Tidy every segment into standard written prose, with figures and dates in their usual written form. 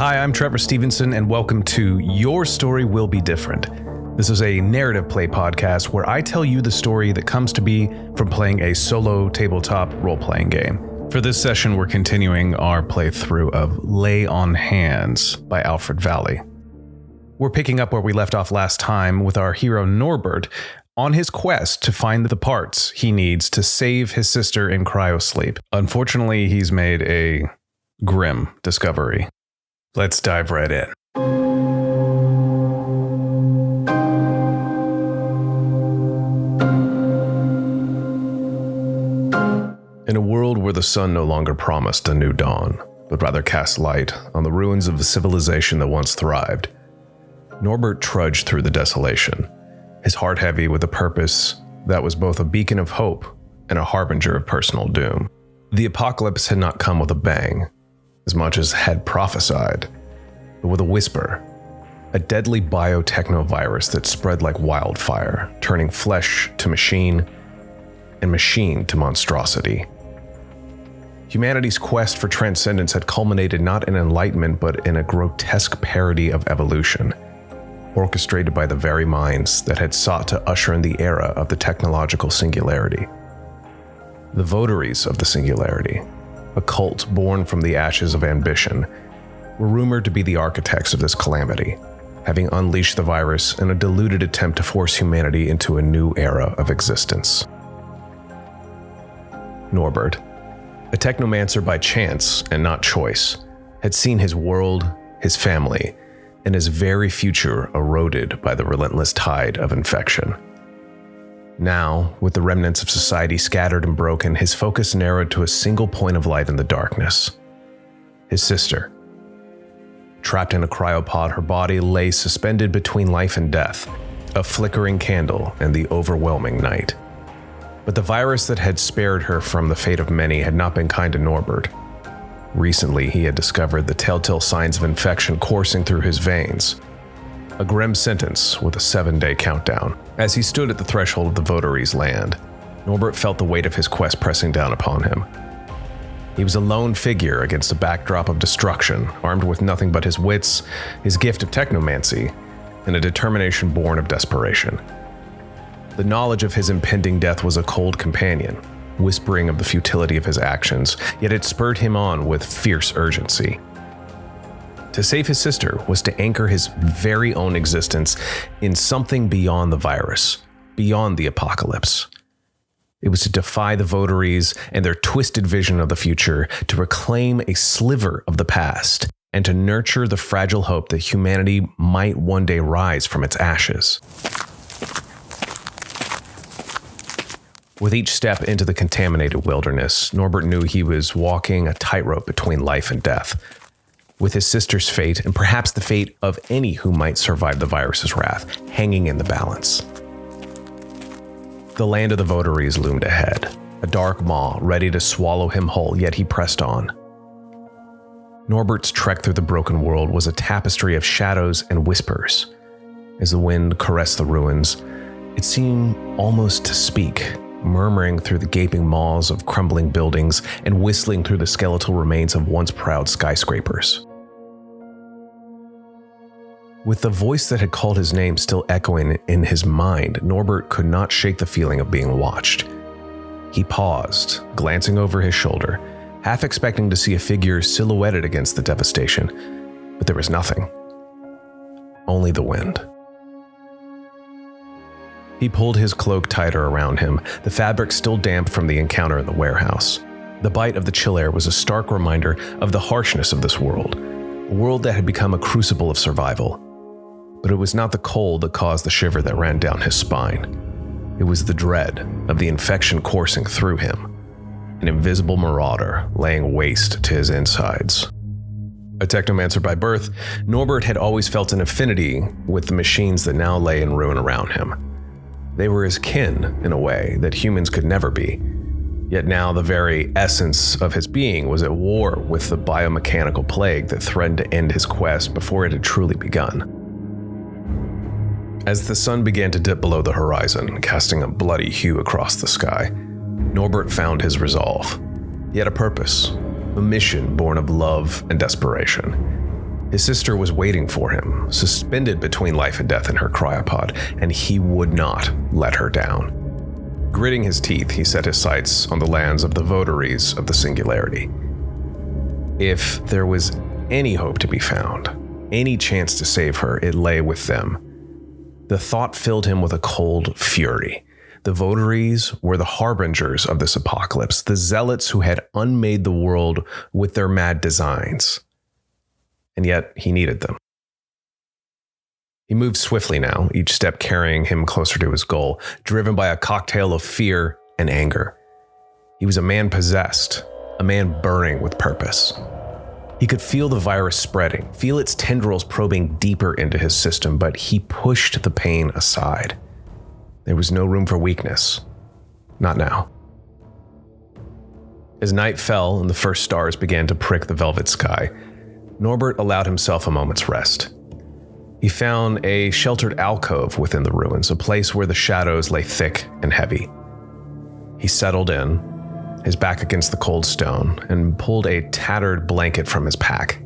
Hi, I'm Trevor Stevenson, and welcome to Your Story Will Be Different. This is a narrative play podcast where I tell you the story that comes to be from playing a solo tabletop role-playing game. For this session, we're continuing our playthrough of Lay on Hands by Alfred Valley. We're picking up where we left off last time with our hero Norbert on his quest to find the parts he needs to save his sister in cryosleep. Unfortunately, he's made a grim discovery. Let's dive right in. In a world where the sun no longer promised a new dawn, but rather cast light on the ruins of a civilization that once thrived, Norbert trudged through the desolation, his heart heavy with a purpose that was both a beacon of hope and a harbinger of personal doom. The apocalypse had not come with a bang, as much as had prophesied, but with a whisper, a deadly biotechnovirus that spread like wildfire, turning flesh to machine and machine to monstrosity. Humanity's quest for transcendence had culminated not in enlightenment, but in a grotesque parody of evolution, orchestrated by the very minds that had sought to usher in the era of the technological singularity. The votaries of the singularity, a cult born from the ashes of ambition, were rumored to be the architects of this calamity, having unleashed the virus in a deluded attempt to force humanity into a new era of existence. Norbert, a technomancer by chance and not choice, had seen his world, his family, and his very future eroded by the relentless tide of infection. Now, with the remnants of society scattered and broken, his focus narrowed to a single point of light in the darkness. His sister. Trapped in a cryopod, her body lay suspended between life and death, a flickering candle and the overwhelming night. But the virus that had spared her from the fate of many had not been kind to Norbert. Recently, he had discovered the telltale signs of infection coursing through his veins. A grim sentence with a 7-day countdown. As he stood at the threshold of the votaries' land, Norbert felt the weight of his quest pressing down upon him. He was a lone figure against a backdrop of destruction, armed with nothing but his wits, his gift of technomancy, and a determination born of desperation. The knowledge of his impending death was a cold companion, whispering of the futility of his actions, yet it spurred him on with fierce urgency. To save his sister was to anchor his very own existence in something beyond the virus, beyond the apocalypse. It was to defy the votaries and their twisted vision of the future, to reclaim a sliver of the past, and to nurture the fragile hope that humanity might one day rise from its ashes. With each step into the contaminated wilderness, Norbert knew he was walking a tightrope between life and death, with his sister's fate, and perhaps the fate of any who might survive the virus's wrath, hanging in the balance. The land of the votaries loomed ahead, a dark maw ready to swallow him whole, yet he pressed on. Norbert's trek through the broken world was a tapestry of shadows and whispers. As the wind caressed the ruins, it seemed almost to speak, murmuring through the gaping maws of crumbling buildings and whistling through the skeletal remains of once proud skyscrapers. With the voice that had called his name still echoing in his mind, Norbert could not shake the feeling of being watched. He paused, glancing over his shoulder, half expecting to see a figure silhouetted against the devastation, but there was nothing. Only the wind. He pulled his cloak tighter around him, the fabric still damp from the encounter in the warehouse. The bite of the chill air was a stark reminder of the harshness of this world, a world that had become a crucible of survival. But it was not the cold that caused the shiver that ran down his spine. It was the dread of the infection coursing through him, an invisible marauder laying waste to his insides. A technomancer by birth, Norbert had always felt an affinity with the machines that now lay in ruin around him. They were his kin in a way that humans could never be. Yet now the very essence of his being was at war with the biomechanical plague that threatened to end his quest before it had truly begun. As the sun began to dip below the horizon, casting a bloody hue across the sky, Norbert found his resolve. He had a purpose, a mission born of love and desperation. His sister was waiting for him, suspended between life and death in her cryopod, and he would not let her down. Gritting his teeth, he set his sights on the lands of the votaries of the Singularity. If there was any hope to be found, any chance to save her, it lay with them. The thought filled him with a cold fury. The votaries were the harbingers of this apocalypse, the zealots who had unmade the world with their mad designs. And yet he needed them. He moved swiftly now, each step carrying him closer to his goal, driven by a cocktail of fear and anger. He was a man possessed, a man burning with purpose. He could feel the virus spreading, feel its tendrils probing deeper into his system, but he pushed the pain aside. There was no room for weakness. Not now. As night fell and the first stars began to prick the velvet sky, Norbert allowed himself a moment's rest. He found a sheltered alcove within the ruins, a place where the shadows lay thick and heavy. He settled in, his back against the cold stone, and pulled a tattered blanket from his pack.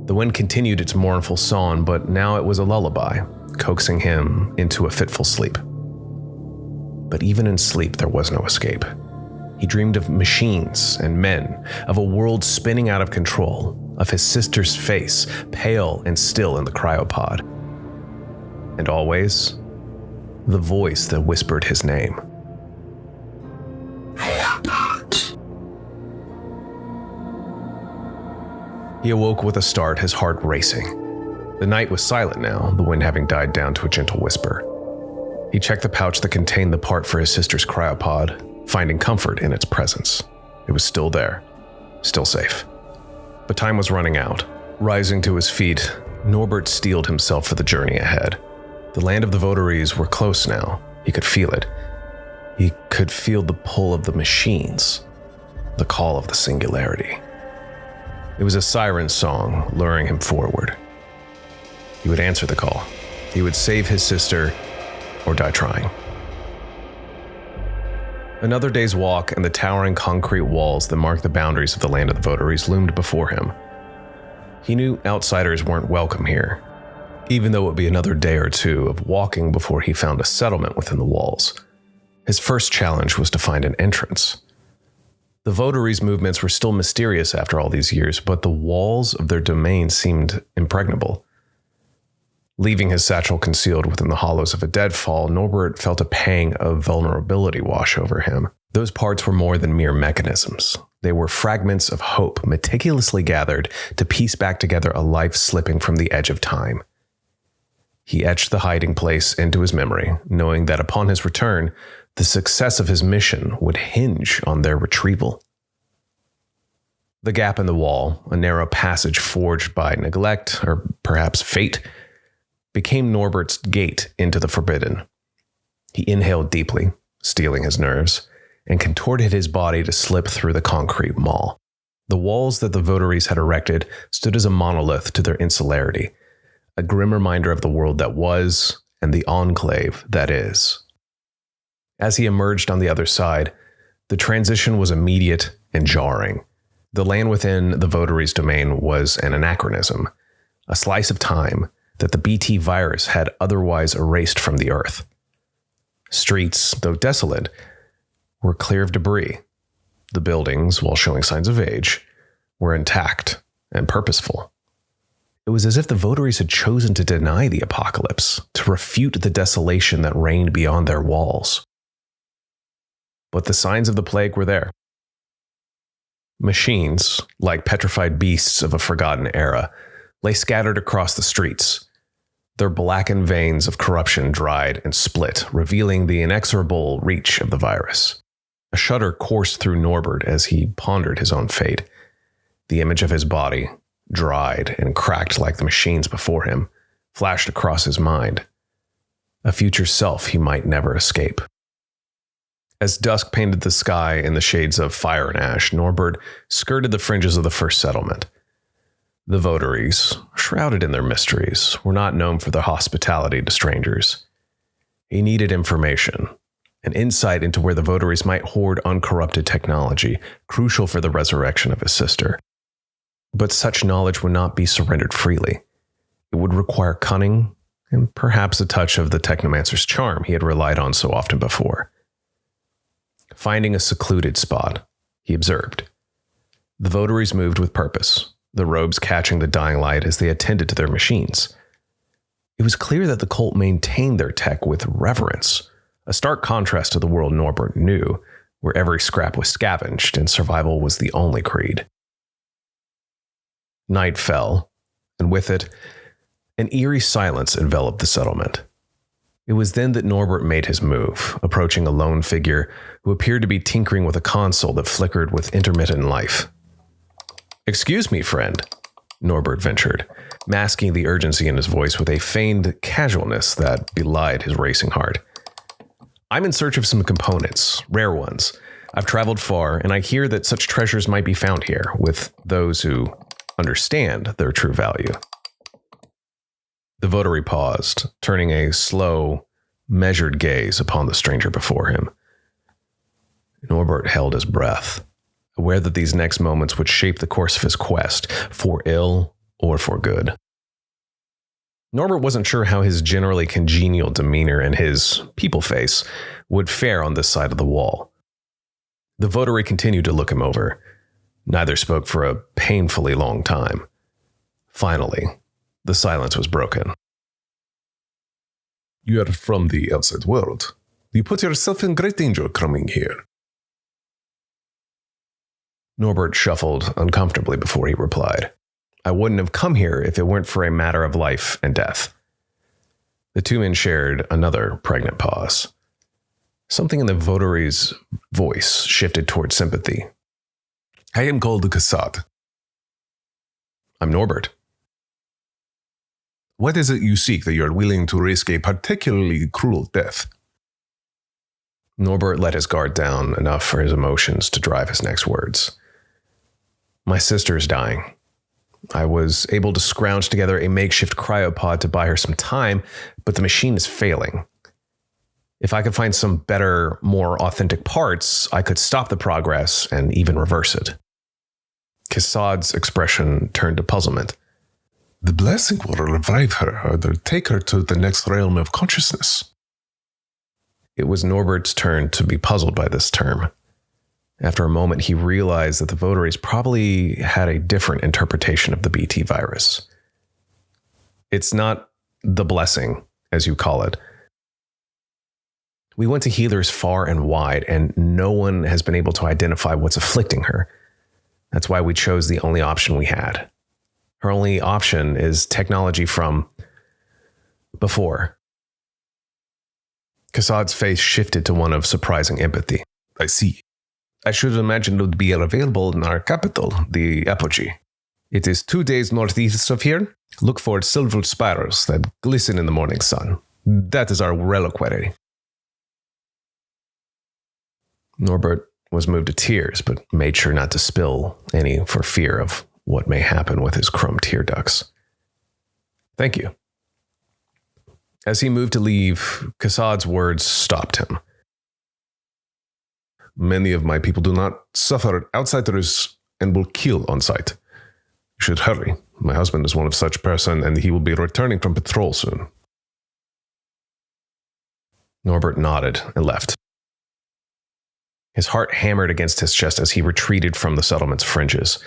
The wind continued its mournful song, but now it was a lullaby, coaxing him into a fitful sleep. But even in sleep, there was no escape. He dreamed of machines and men, of a world spinning out of control, of his sister's face, pale and still in the cryopod. And always, the voice that whispered his name. He awoke with a start, his heart racing. The night was silent now, the wind having died down to a gentle whisper. He checked the pouch that contained the part for his sister's cryopod, finding comfort in its presence. It was still there, still safe. But time was running out. Rising to his feet, Norbert steeled himself for the journey ahead. The land of the votaries were close now. He could feel it. He could feel the pull of the machines, the call of the Singularity. It was a siren song luring him forward. He would answer the call. He would save his sister or die trying. Another day's walk and the towering concrete walls that marked the boundaries of the land of the votaries loomed before him. He knew outsiders weren't welcome here, even though it would be another day or two of walking before he found a settlement within the walls. His first challenge was to find an entrance. The votaries' movements were still mysterious after all these years, but the walls of their domain seemed impregnable. Leaving his satchel concealed within the hollows of a deadfall, Norbert felt a pang of vulnerability wash over him. Those parts were more than mere mechanisms. They were fragments of hope, meticulously gathered to piece back together a life slipping from the edge of time. He etched the hiding place into his memory, knowing that upon his return, the success of his mission would hinge on their retrieval. The gap in the wall, a narrow passage forged by neglect, or perhaps fate, became Norbert's gate into the forbidden. He inhaled deeply, steeling his nerves, and contorted his body to slip through the concrete maw. The walls that the votaries had erected stood as a monolith to their insularity, a grim reminder of the world that was and the enclave that is. As he emerged on the other side, the transition was immediate and jarring. The land within the votaries' domain was an anachronism, a slice of time that the BT virus had otherwise erased from the earth. Streets, though desolate, were clear of debris. The buildings, while showing signs of age, were intact and purposeful. It was as if the votaries had chosen to deny the apocalypse, to refute the desolation that reigned beyond their walls. But the signs of the plague were there. Machines, like petrified beasts of a forgotten era, lay scattered across the streets, their blackened veins of corruption dried and split, revealing the inexorable reach of the virus. A shudder coursed through Norbert as he pondered his own fate. The image of his body, dried and cracked like the machines before him, flashed across his mind. A future self he might never escape. As dusk painted the sky in the shades of fire and ash, Norbert skirted the fringes of the first settlement. The votaries, shrouded in their mysteries, were not known for their hospitality to strangers. He needed information, an insight into where the votaries might hoard uncorrupted technology, crucial for the resurrection of his sister. But such knowledge would not be surrendered freely. It would require cunning and perhaps a touch of the technomancer's charm he had relied on so often before. Finding a secluded spot, he observed. The votaries moved with purpose, the robes catching the dying light as they attended to their machines. It was clear that the cult maintained their tech with reverence, a stark contrast to the world Norbert knew, where every scrap was scavenged and survival was the only creed. Night fell, and with it, an eerie silence enveloped the settlement. It was then that Norbert made his move, approaching a lone figure who appeared to be tinkering with a console that flickered with intermittent life. "Excuse me, friend," Norbert ventured, masking the urgency in his voice with a feigned casualness that belied his racing heart. "I'm in search of some components, rare ones. I've traveled far, and I hear that such treasures might be found here, with those who understand their true value." The votary paused, turning a slow, measured gaze upon the stranger before him. Norbert held his breath, aware that these next moments would shape the course of his quest, for ill or for good. Norbert wasn't sure how his generally congenial demeanor and his people face would fare on this side of the wall. The votary continued to look him over. Neither spoke for a painfully long time. Finally, the silence was broken. "You are from the outside world. You put yourself in great danger coming here." Norbert shuffled uncomfortably before he replied. "I wouldn't have come here if it weren't for a matter of life and death." The two men shared another pregnant pause. Something in the votary's voice shifted toward sympathy. "I am called Kassad." "I'm Norbert." "What is it you seek that you are willing to risk a particularly cruel death?" Norbert let his guard down enough for his emotions to drive his next words. "My sister is dying. I was able to scrounge together a makeshift cryopod to buy her some time, but the machine is failing. If I could find some better, more authentic parts, I could stop the progress and even reverse it." Kassad's expression turned to puzzlement. "The blessing will revive her or take her to the next realm of consciousness." It was Norbert's turn to be puzzled by this term. After a moment, he realized that the votaries probably had a different interpretation of the BT virus. "It's not the blessing, as you call it. We went to healers far and wide, and no one has been able to identify what's afflicting her. That's why we chose the only option we had. Her only option is technology from before." Kassad's face shifted to one of surprising empathy. "I see. "I should imagine it would be available in our capital, the apogee. It is 2 days northeast of here. Look for silver spirals that glisten in the morning sun. That is our reliquary." Norbert was moved to tears, but made sure not to spill any for fear of what may happen with his chrome tear ducts. "Thank you." As he moved to leave, Kassad's words stopped him. "Many of my people do not suffer outsiders and will kill on sight. You should hurry. My husband is one of such person, and he will be returning from patrol soon." Norbert nodded and left. His heart hammered against his chest as he retreated from the settlement's fringes,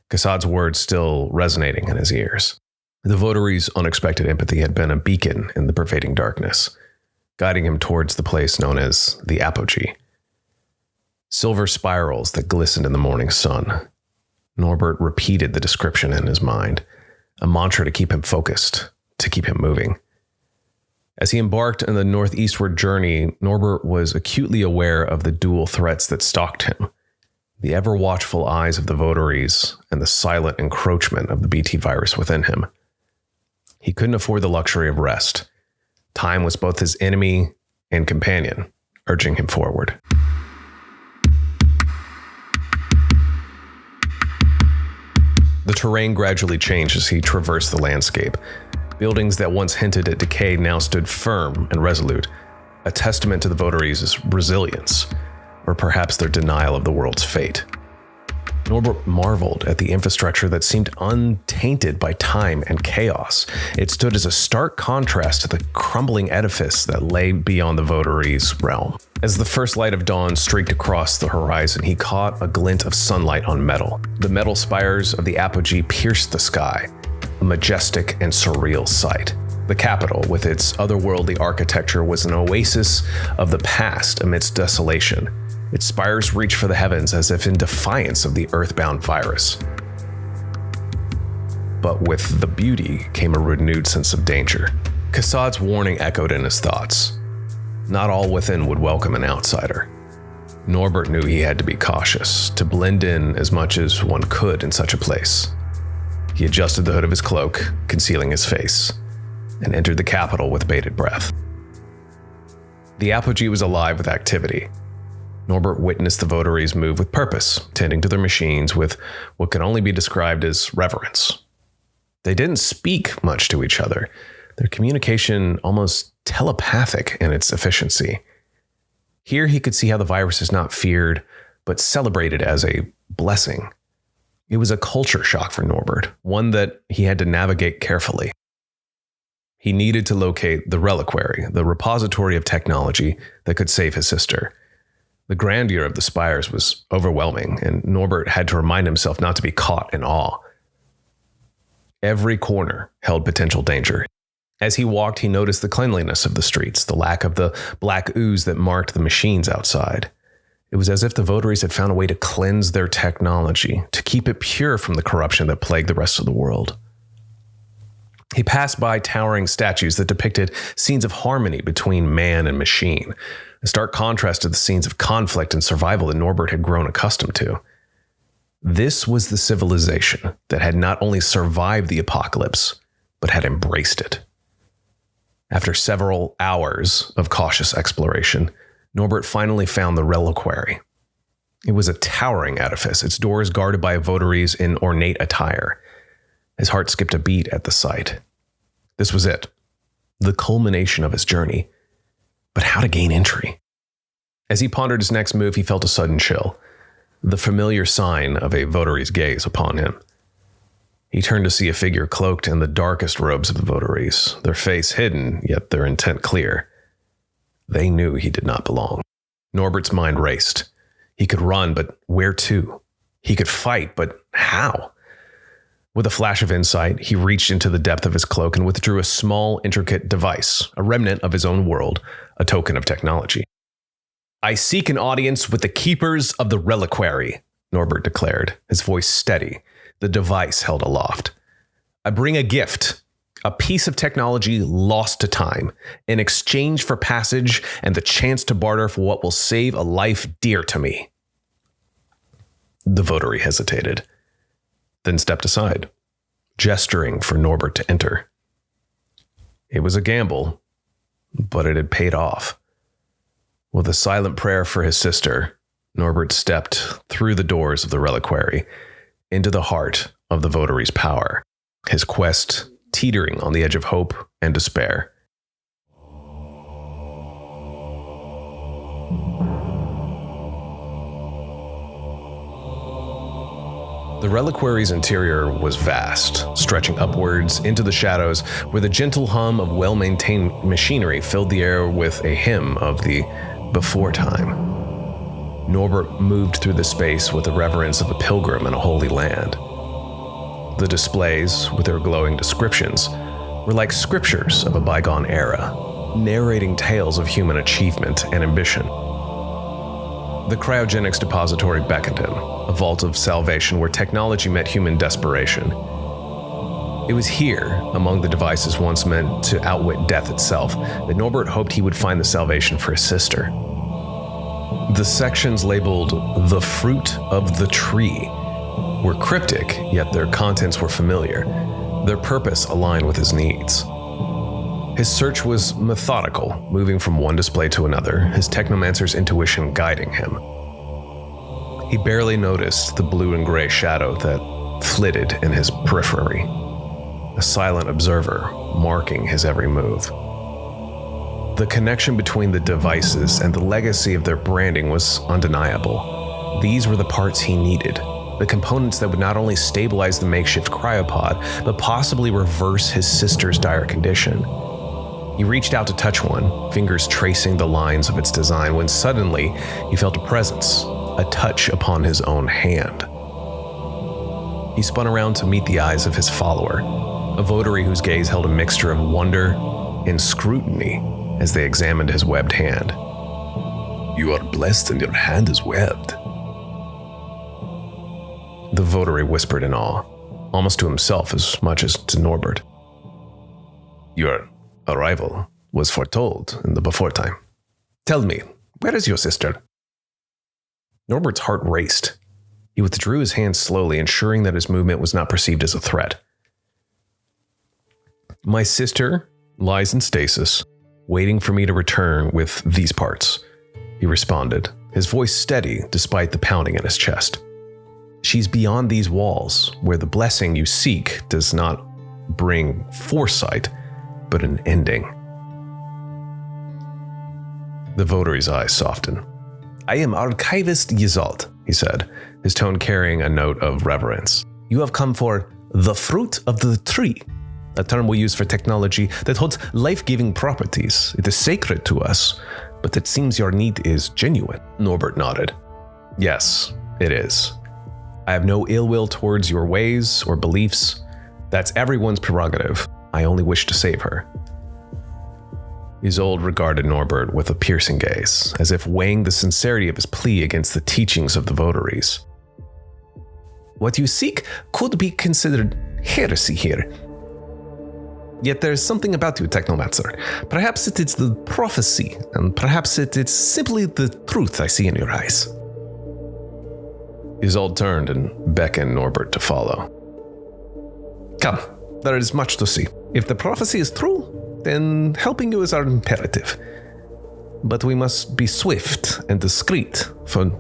Kassad's words still resonating in his ears. The votary's unexpected empathy had been a beacon in the pervading darkness, guiding him towards the place known as the apogee. Silver spirals that glistened in the morning sun. Norbert repeated the description in his mind, a mantra to keep him focused, to keep him moving. As he embarked on the northeastward journey, Norbert was acutely aware of the dual threats that stalked him: the ever-watchful eyes of the votaries and the silent encroachment of the BT virus within him. He couldn't afford the luxury of rest. Time was both his enemy and companion, urging him forward. The terrain gradually changed as he traversed the landscape. Buildings that once hinted at decay now stood firm and resolute, a testament to the votaries' resilience, or perhaps their denial of the world's fate. Norbert marveled at the infrastructure that seemed untainted by time and chaos. It stood as a stark contrast to the crumbling edifice that lay beyond the votary's realm. As the first light of dawn streaked across the horizon, he caught a glint of sunlight on metal. The metal spires of the apogee pierced the sky, a majestic and surreal sight. The capital, with its otherworldly architecture, was an oasis of the past amidst desolation. Its spires reached for the heavens as if in defiance of the earthbound virus. But with the beauty came a renewed sense of danger. Kassad's warning echoed in his thoughts. Not all within would welcome an outsider. Norbert knew he had to be cautious, to blend in as much as one could in such a place. He adjusted the hood of his cloak, concealing his face, and entered the capital with bated breath. The apogee was alive with activity. Norbert witnessed the votaries move with purpose, tending to their machines with what could only be described as reverence. They didn't speak much to each other, their communication almost telepathic in its efficiency. Here he could see how the virus is not feared, but celebrated as a blessing. It was a culture shock for Norbert, one that he had to navigate carefully. He needed to locate the reliquary, the repository of technology that could save his sister. The grandeur of the spires was overwhelming, and Norbert had to remind himself not to be caught in awe. Every corner held potential danger. As he walked, he noticed the cleanliness of the streets, the lack of the black ooze that marked the machines outside. It was as if the votaries had found a way to cleanse their technology, to keep it pure from the corruption that plagued the rest of the world. He passed by towering statues that depicted scenes of harmony between man and machine, a stark contrast to the scenes of conflict and survival that Norbert had grown accustomed to. This was the civilization that had not only survived the apocalypse, but had embraced it. After several hours of cautious exploration, Norbert finally found the reliquary. It was a towering edifice, its doors guarded by votaries in ornate attire. His heart skipped a beat at the sight. This was it, the culmination of his journey. But how to gain entry? As he pondered his next move, he felt a sudden chill, the familiar sign of a votary's gaze upon him. He turned to see a figure cloaked in the darkest robes of the votaries, their face hidden, yet their intent clear. They knew he did not belong. Norbert's mind raced. He could run, but where to? He could fight, but how? With a flash of insight, he reached into the depth of his cloak and withdrew a small, intricate device, a remnant of his own world, a token of technology. "I seek an audience with the keepers of the reliquary," Norbert declared, his voice steady, the device held aloft. "I bring a gift, a piece of technology lost to time, in exchange for passage and the chance to barter for what will save a life dear to me." The votary hesitated, then stepped aside, gesturing for Norbert to enter. It was a gamble, but it had paid off. With a silent prayer for his sister, Norbert stepped through the doors of the reliquary into the heart of the votary's power, his quest teetering on the edge of hope and despair. The reliquary's interior was vast, stretching upwards into the shadows where the gentle hum of well-maintained machinery filled the air with a hymn of the before time. Norbert moved through the space with the reverence of a pilgrim in a holy land. The displays, with their glowing descriptions, were like scriptures of a bygone era, narrating tales of human achievement and ambition. The cryogenics depository beckoned him, a vault of salvation where technology met human desperation. It was here, among the devices once meant to outwit death itself, that Norbert hoped he would find the salvation for his sister. The sections labeled "The Fruit of the Tree" were cryptic, yet their contents were familiar, their purpose aligned with his needs. His search was methodical, moving from one display to another, his technomancer's intuition guiding him. He barely noticed the blue and gray shadow that flitted in his periphery, a silent observer marking his every move. The connection between the devices and the legacy of their branding was undeniable. These were the parts he needed, the components that would not only stabilize the makeshift cryopod, but possibly reverse his sister's dire condition. He reached out to touch one, fingers tracing the lines of its design, when suddenly he felt a presence, a touch upon his own hand. He spun around to meet the eyes of his follower, a votary whose gaze held a mixture of wonder and scrutiny as they examined his webbed hand. "You are blessed and your hand is webbed," the votary whispered in awe, almost to himself as much as to Norbert. "Your arrival was foretold in the beforetime. Tell me, where is your sister?" Norbert's heart raced. He withdrew his hand slowly, ensuring that his movement was not perceived as a threat. "My sister lies in stasis, waiting for me to return with these parts," he responded, his voice steady despite the pounding in his chest. "She's beyond these walls, where the blessing you seek does not bring foresight, but an ending." The votary's eyes softened. "I am Archivist Yisold," he said, his tone carrying a note of reverence. "You have come for the fruit of the tree, a term we use for technology that holds life-giving properties. It is sacred to us, but it seems your need is genuine." Norbert nodded. "Yes, it is. I have no ill will towards your ways or beliefs. That's everyone's prerogative. I only wish to save her." Yisold regarded Norbert with a piercing gaze, as if weighing the sincerity of his plea against the teachings of the votaries. "What you seek could be considered heresy here. Yet there is something about you, Technomancer. Perhaps it is the prophecy, and perhaps it is simply the truth I see in your eyes." Yisold turned and beckoned Norbert to follow. "Come, there is much to see. If the prophecy is true, then helping you is our imperative. But we must be swift and discreet, for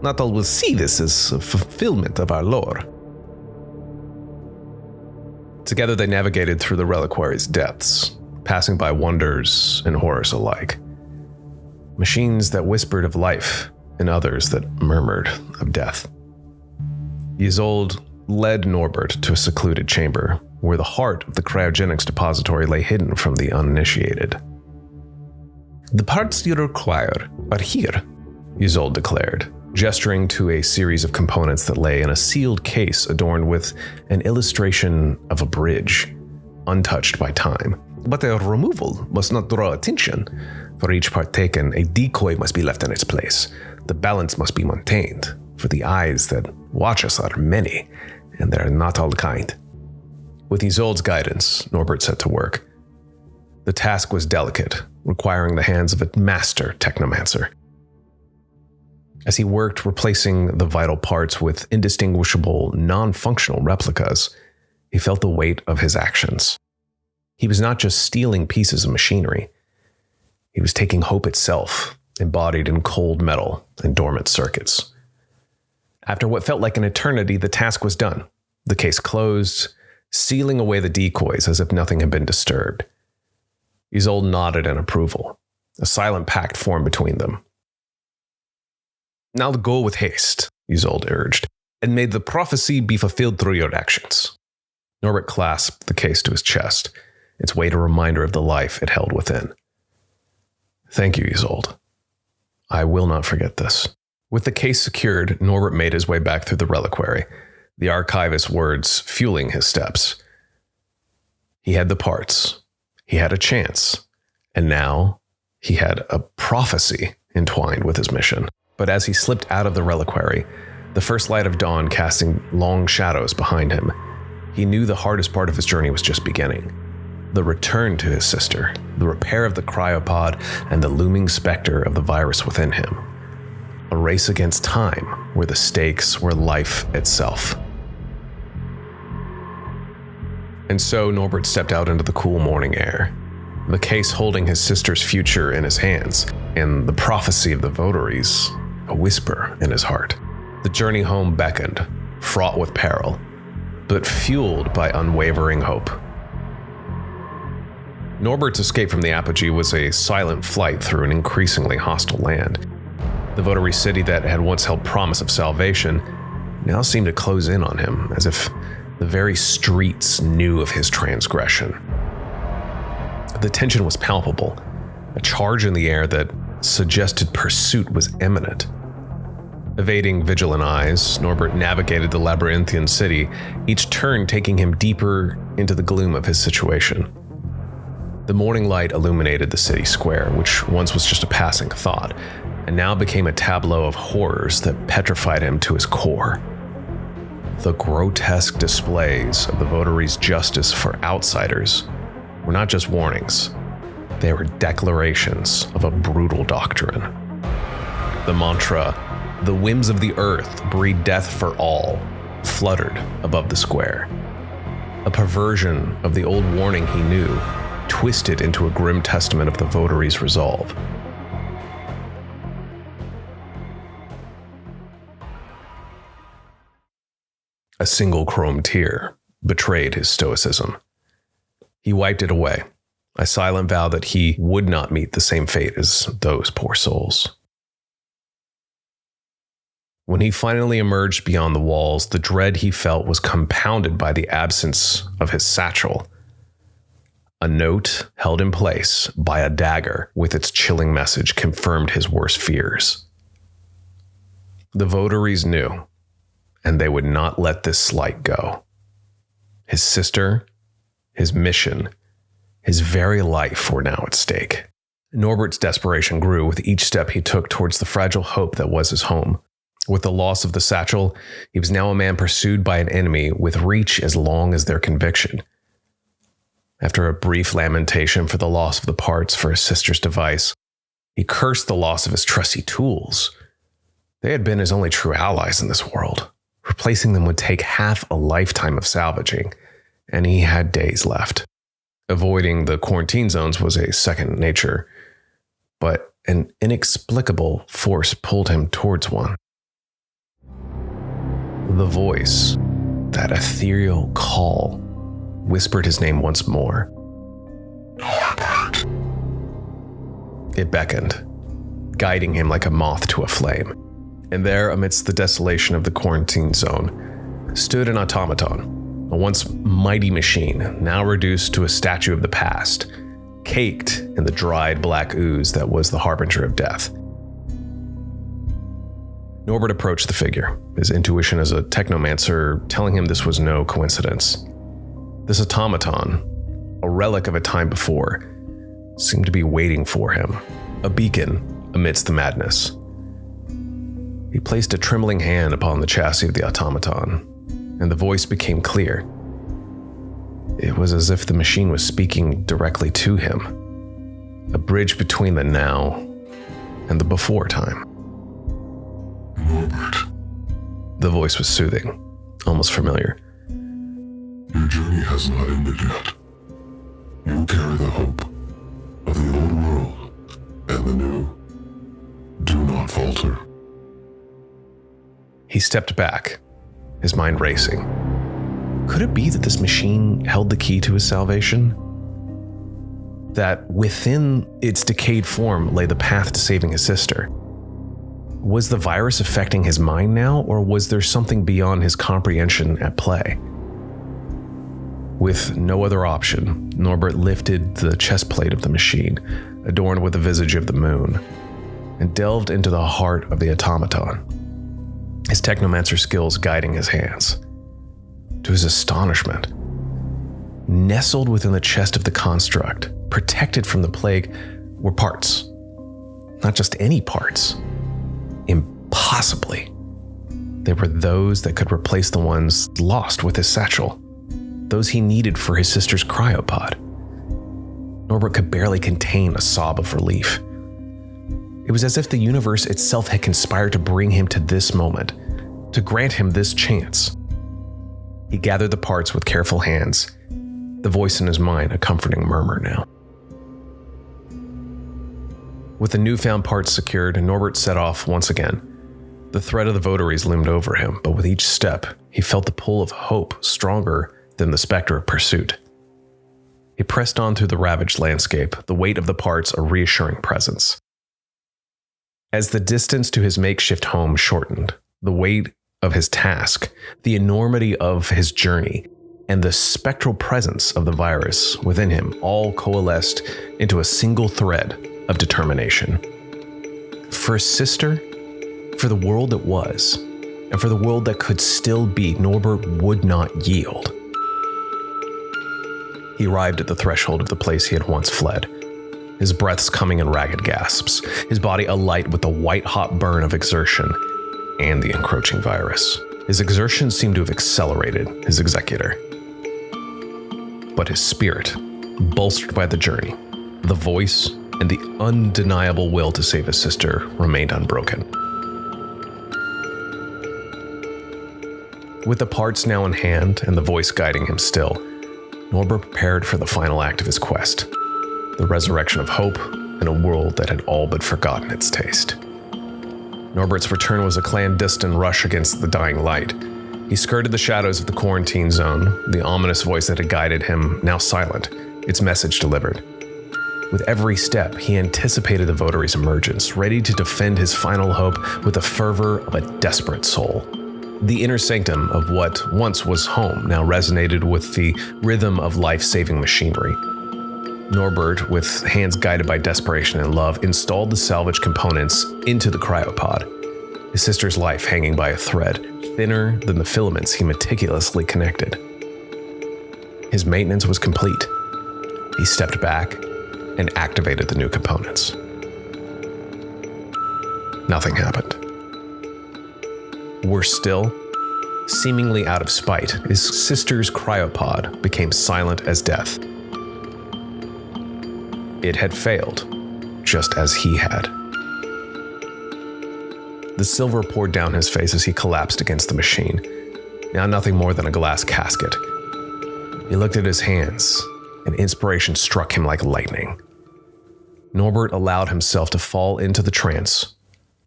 not all will see this as a fulfillment of our lore." Together they navigated through the reliquary's depths, passing by wonders and horrors alike. Machines that whispered of life, and others that murmured of death. Yisold led Norbert to a secluded chamber, where the heart of the cryogenics depository lay hidden from the uninitiated. "The parts you require are here," Yisold declared, gesturing to a series of components that lay in a sealed case adorned with an illustration of a bridge, untouched by time. "But their removal must not draw attention. For each part taken, a decoy must be left in its place. The balance must be maintained, for the eyes that watch us are many, and they are not all kind." With Yisold's guidance, Norbert set to work. The task was delicate, requiring the hands of a master technomancer. As he worked replacing the vital parts with indistinguishable, non-functional replicas, he felt the weight of his actions. He was not just stealing pieces of machinery. He was taking hope itself, embodied in cold metal and dormant circuits. After what felt like an eternity, the task was done. The case closed, sealing away the decoys as if nothing had been disturbed. Yisold nodded in approval. A silent pact formed between them. "Now go with haste," Yisold urged, "and may the prophecy be fulfilled through your actions." Norbert clasped the case to his chest, its weight a reminder of the life it held within. "Thank you, Yisold. I will not forget this." With the case secured, Norbert made his way back through the reliquary, the archivist's words fueling his steps. He had the parts, he had a chance, and now he had a prophecy entwined with his mission. But as he slipped out of the reliquary, the first light of dawn casting long shadows behind him, he knew the hardest part of his journey was just beginning. The return to his sister, the repair of the cryopod, and the looming specter of the virus within him. A race against time, where the stakes were life itself. And so Norbert stepped out into the cool morning air, the case holding his sister's future in his hands, and the prophecy of the votaries a whisper in his heart. The journey home beckoned, fraught with peril, but fueled by unwavering hope. Norbert's escape from the apogee was a silent flight through an increasingly hostile land. The votary city that had once held promise of salvation now seemed to close in on him, as if the very streets knew of his transgression. The tension was palpable, a charge in the air that suggested pursuit was imminent. Evading vigilant eyes, Norbert navigated the labyrinthian city, each turn taking him deeper into the gloom of his situation. The morning light illuminated the city square, which once was just a passing thought, and now became a tableau of horrors that petrified him to his core. The grotesque displays of the votaries' justice for outsiders were not just warnings, they were declarations of a brutal doctrine. The mantra, "The whims of the earth breed death for all," fluttered above the square. A perversion of the old warning he knew, twisted into a grim testament of the votaries' resolve. A single chrome tear betrayed his stoicism. He wiped it away, a silent vow that he would not meet the same fate as those poor souls. When he finally emerged beyond the walls, the dread he felt was compounded by the absence of his satchel. A note held in place by a dagger with its chilling message confirmed his worst fears. The votaries knew, and they would not let this slight go. His sister, his mission, his very life were now at stake. Norbert's desperation grew with each step he took towards the fragile hope that was his home. With the loss of the satchel, he was now a man pursued by an enemy with reach as long as their conviction. After a brief lamentation for the loss of the parts for his sister's device, he cursed the loss of his trusty tools. They had been his only true allies in this world. Replacing them would take half a lifetime of salvaging, and he had days left. Avoiding the quarantine zones was a second nature, but an inexplicable force pulled him towards one. The voice, that ethereal call, whispered his name once more. Norbert. It beckoned, guiding him like a moth to a flame. And there, amidst the desolation of the quarantine zone, stood an automaton, a once mighty machine, now reduced to a statue of the past, caked in the dried black ooze that was the harbinger of death. Norbert approached the figure, his intuition as a technomancer telling him this was no coincidence. This automaton, a relic of a time before, seemed to be waiting for him, a beacon amidst the madness. He placed a trembling hand upon the chassis of the automaton, and the voice became clear. It was as if the machine was speaking directly to him, a bridge between the now and the before time. Norbert. The voice was soothing, almost familiar. Your journey has not ended yet. You carry the hope of the old world and the new. Do not falter. He stepped back, his mind racing. Could it be that this machine held the key to his salvation? That within its decayed form lay the path to saving his sister? Was the virus affecting his mind now, or was there something beyond his comprehension at play? With no other option, Norbert lifted the chest plate of the machine, adorned with the visage of the moon, and delved into the heart of the automaton, his technomancer skills guiding his hands. To his astonishment, nestled within the chest of the construct, protected from the plague, were parts. Not just any parts. Impossibly. They were those that could replace the ones lost with his satchel. Those he needed for his sister's cryopod. Norbert could barely contain a sob of relief. It was as if the universe itself had conspired to bring him to this moment, to grant him this chance. He gathered the parts with careful hands, the voice in his mind a comforting murmur now. With the newfound parts secured, Norbert set off once again. The threat of the votaries loomed over him, but with each step, he felt the pull of hope stronger than the specter of pursuit. He pressed on through the ravaged landscape, the weight of the parts a reassuring presence. As the distance to his makeshift home shortened, the weight of his task, the enormity of his journey, and the spectral presence of the virus within him all coalesced into a single thread of determination. For his sister, for the world that was, and for the world that could still be, Norbert would not yield. He arrived at the threshold of the place he had once fled, his breaths coming in ragged gasps, his body alight with the white-hot burn of exertion and the encroaching virus. His exertion seemed to have accelerated his executor. But his spirit, bolstered by the journey, the voice, and the undeniable will to save his sister, remained unbroken. With the parts now in hand and the voice guiding him still, Norbert prepared for the final act of his quest, the resurrection of hope in a world that had all but forgotten its taste. Norbert's return was a clandestine rush against the dying light. He skirted the shadows of the quarantine zone, the ominous voice that had guided him now silent, its message delivered. With every step, he anticipated the votary's emergence, ready to defend his final hope with the fervor of a desperate soul. The inner sanctum of what once was home now resonated with the rhythm of life-saving machinery. Norbert, with hands guided by desperation and love, installed the salvage components into the cryopod, his sister's life hanging by a thread, thinner than the filaments he meticulously connected. His maintenance was complete. He stepped back and activated the new components. Nothing happened. Worse still, seemingly out of spite, his sister's cryopod became silent as death. It had failed, just as he had. The silver poured down his face as he collapsed against the machine, now nothing more than a glass casket. He looked at his hands, and inspiration struck him like lightning. Norbert allowed himself to fall into the trance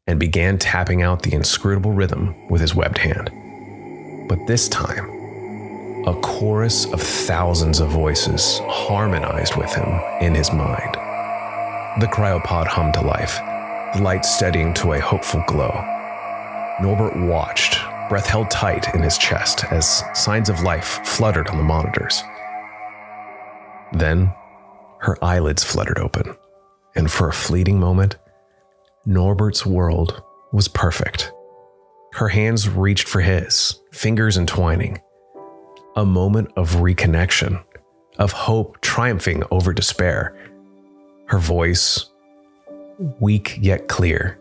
and began tapping out the inscrutable rhythm with his webbed hand. But this time, a chorus of thousands of voices harmonized with him in his mind. The cryopod hummed to life, the light steadying to a hopeful glow. Norbert watched, breath held tight in his chest as signs of life fluttered on the monitors. Then, her eyelids fluttered open, and for a fleeting moment, Norbert's world was perfect. Her hands reached for his, fingers entwining. A moment of reconnection, of hope triumphing over despair. Her voice, weak yet clear,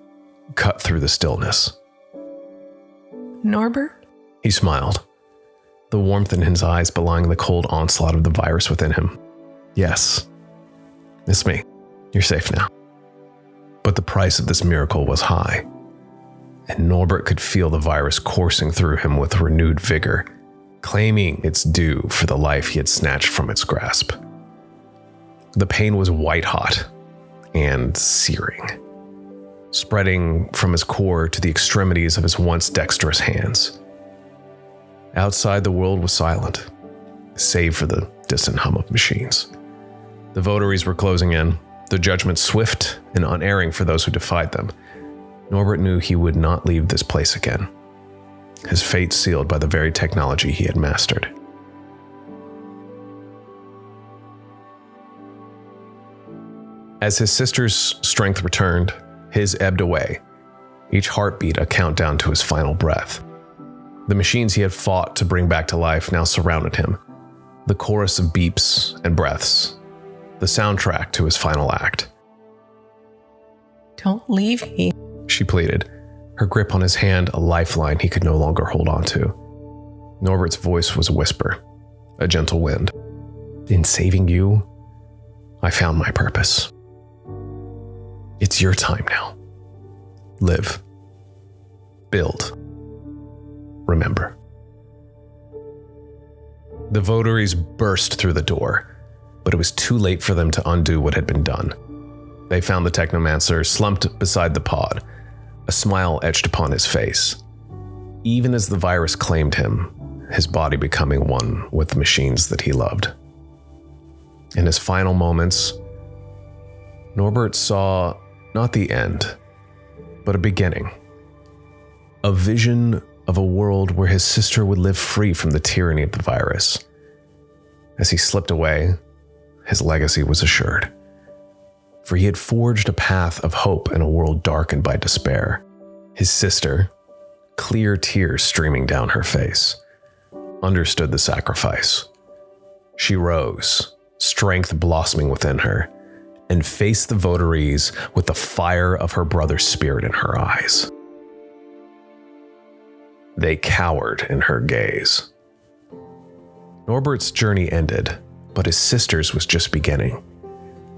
cut through the stillness. Norbert? He smiled, the warmth in his eyes belying the cold onslaught of the virus within him. Yes, it's me. You're safe now. But the price of this miracle was high, and Norbert could feel the virus coursing through him with renewed vigor, claiming its due for the life he had snatched from its grasp. The pain was white-hot and searing, spreading from his core to the extremities of his once dexterous hands. Outside, the world was silent, save for the distant hum of machines. The votaries were closing in, the judgment swift and unerring for those who defied them. Norbert knew he would not leave this place again, his fate sealed by the very technology he had mastered. As his sister's strength returned, his ebbed away, each heartbeat a countdown to his final breath. The machines he had fought to bring back to life now surrounded him, the chorus of beeps and breaths, the soundtrack to his final act. Don't leave me, she pleaded, her grip on his hand a lifeline he could no longer hold on to. Norbert's voice was a whisper, a gentle wind. In saving you, I found my purpose. It's your time now. Live. Build. Remember. The votaries burst through the door, but it was too late for them to undo what had been done. They found the technomancer slumped beside the pod, a smile etched upon his face. Even as the virus claimed him, his body becoming one with the machines that he loved. In his final moments, Norbert saw not the end, but a beginning. A vision of a world where his sister would live free from the tyranny of the virus. As he slipped away, his legacy was assured, for he had forged a path of hope in a world darkened by despair. His sister, clear tears streaming down her face, understood the sacrifice. She rose, strength blossoming within her, and faced the votaries with the fire of her brother's spirit in her eyes. They cowered in her gaze. Norbert's journey ended, but his sister's was just beginning.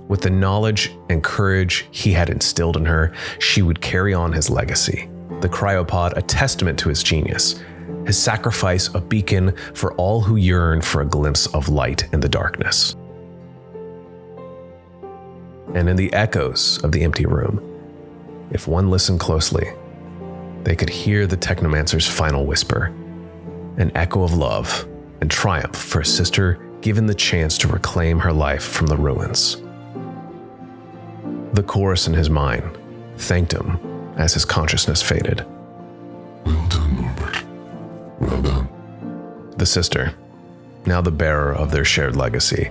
With the knowledge and courage he had instilled in her, she would carry on his legacy. The cryopod a testament to his genius, his sacrifice a beacon for all who yearn for a glimpse of light in the darkness. And in the echoes of the empty room, if one listened closely, they could hear the technomancer's final whisper, an echo of love and triumph for a sister given the chance to reclaim her life from the ruins. The chorus in his mind thanked him as his consciousness faded. Well done, Norbert. Well done. The sister, now the bearer of their shared legacy,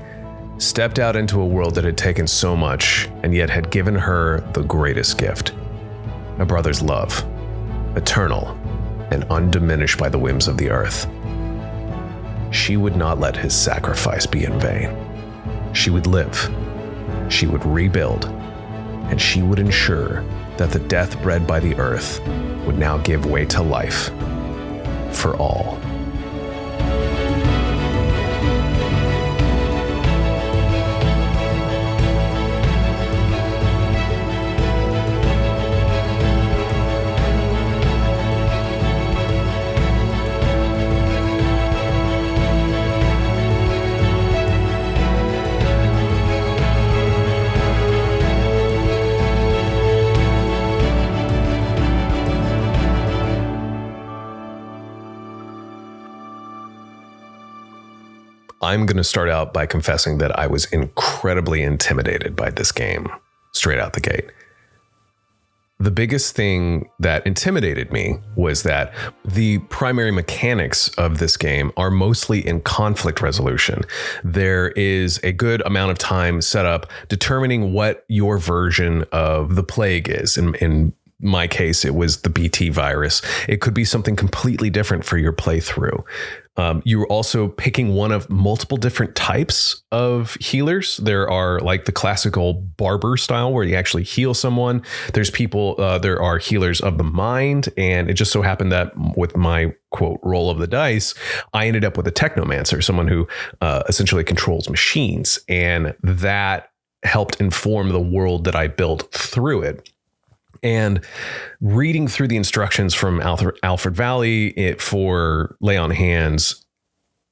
stepped out into a world that had taken so much and yet had given her the greatest gift, a brother's love, eternal and undiminished by the whims of the earth. She would not let his sacrifice be in vain. She would live, she would rebuild, and she would ensure that the death bred by the earth would now give way to life for all. I'm going to start out by confessing that I was incredibly intimidated by this game straight out the gate. The biggest thing that intimidated me was that the primary mechanics of this game are mostly in conflict resolution. There is a good amount of time set up determining what your version of the plague is. In my case, it was the BT virus. It could be something completely different for your playthrough. You're also picking one of multiple different types of healers. There are like the classical barber style where you actually heal someone. There are healers of the mind. And it just so happened that with my quote roll of the dice, I ended up with a technomancer, someone who essentially controls machines. And that helped inform the world that I built through it. And reading through the instructions from Alfred Valley for Lay on Hands,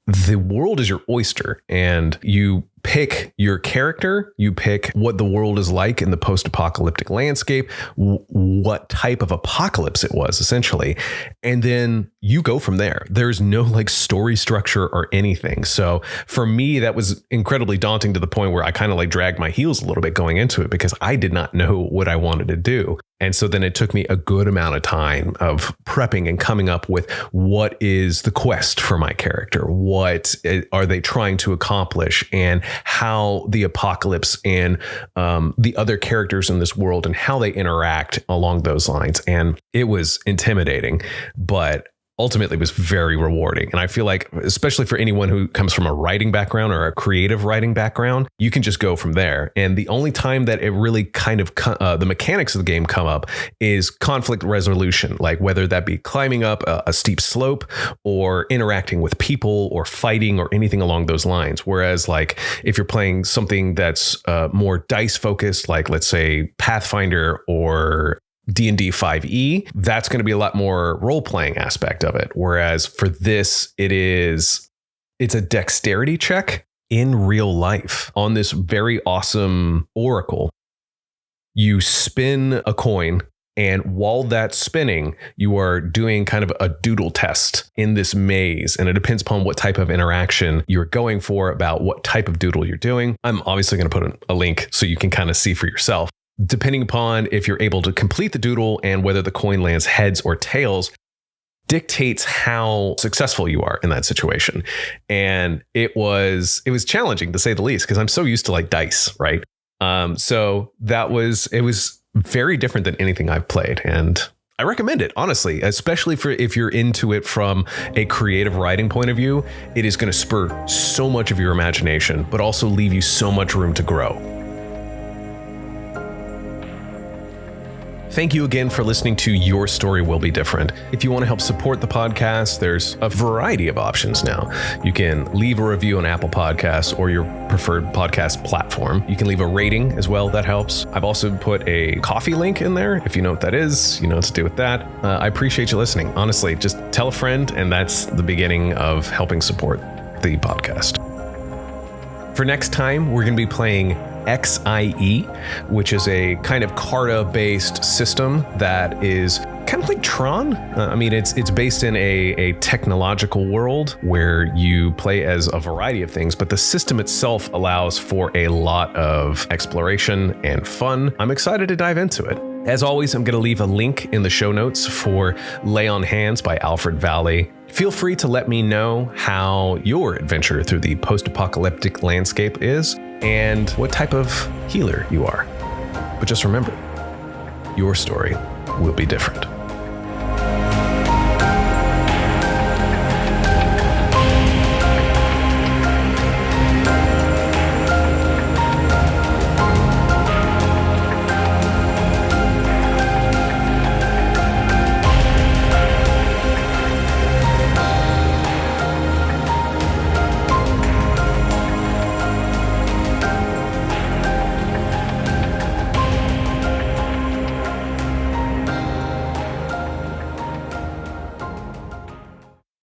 the world is your oyster, and you pick your character, you pick what the world is like in the post-apocalyptic landscape, what type of apocalypse it was essentially, and then you go from there. There's no like story structure or anything. So for me, that was incredibly daunting to the point where I kind of like dragged my heels a little bit going into it because I did not know what I wanted to do. And so then it took me a good amount of time of prepping and coming up with what is the quest for my character? What are they trying to accomplish? And how the apocalypse and the other characters in this world and how they interact along those lines. And it was intimidating, but ultimately was very rewarding. And I feel like, especially for anyone who comes from a writing background or a creative writing background, you can just go from there. And the only time that it really kind of the mechanics of the game come up is conflict resolution, like whether that be climbing up a steep slope or interacting with people or fighting or anything along those lines. Whereas like if you're playing something that's more dice focused, like let's say Pathfinder or D&D 5e, that's going to be a lot more role-playing aspect of it. Whereas for this, it's a dexterity check in real life on this very awesome oracle. You spin a coin, and while that's spinning, you are doing kind of a doodle test in this maze. And it depends upon what type of interaction you're going for about what type of doodle you're doing. I'm obviously going to put a link so you can kind of see for yourself. Depending upon if you're able to complete the doodle and whether the coin lands heads or tails, dictates how successful you are in that situation. And it was challenging, to say the least, because I'm so used to like dice, right? So it was very different than anything I've played, and I recommend it, honestly, especially for if you're into it from a creative writing point of view. It is going to spur so much of your imagination, but also leave you so much room to grow. Thank you again for listening to Your Story Will Be Different. If you want to help support the podcast, there's a variety of options now. You can leave a review on Apple Podcasts or your preferred podcast platform. You can leave a rating as well. That helps. I've also put a coffee link in there. If you know what that is, you know what to do with that. I appreciate you listening. Honestly, just tell a friend, and that's the beginning of helping support the podcast. For next time, we're going to be playing XIE, which is a kind of Carta-based system that is kind of like Tron. It's based in a technological world where you play as a variety of things, but the system itself allows for a lot of exploration and fun. I'm excited to dive into it. As always, I'm going to leave a link in the show notes for Lay on Hands by Alfred Valley. Feel free to let me know how your adventure through the post-apocalyptic landscape is and what type of healer you are. But just remember, your story will be different.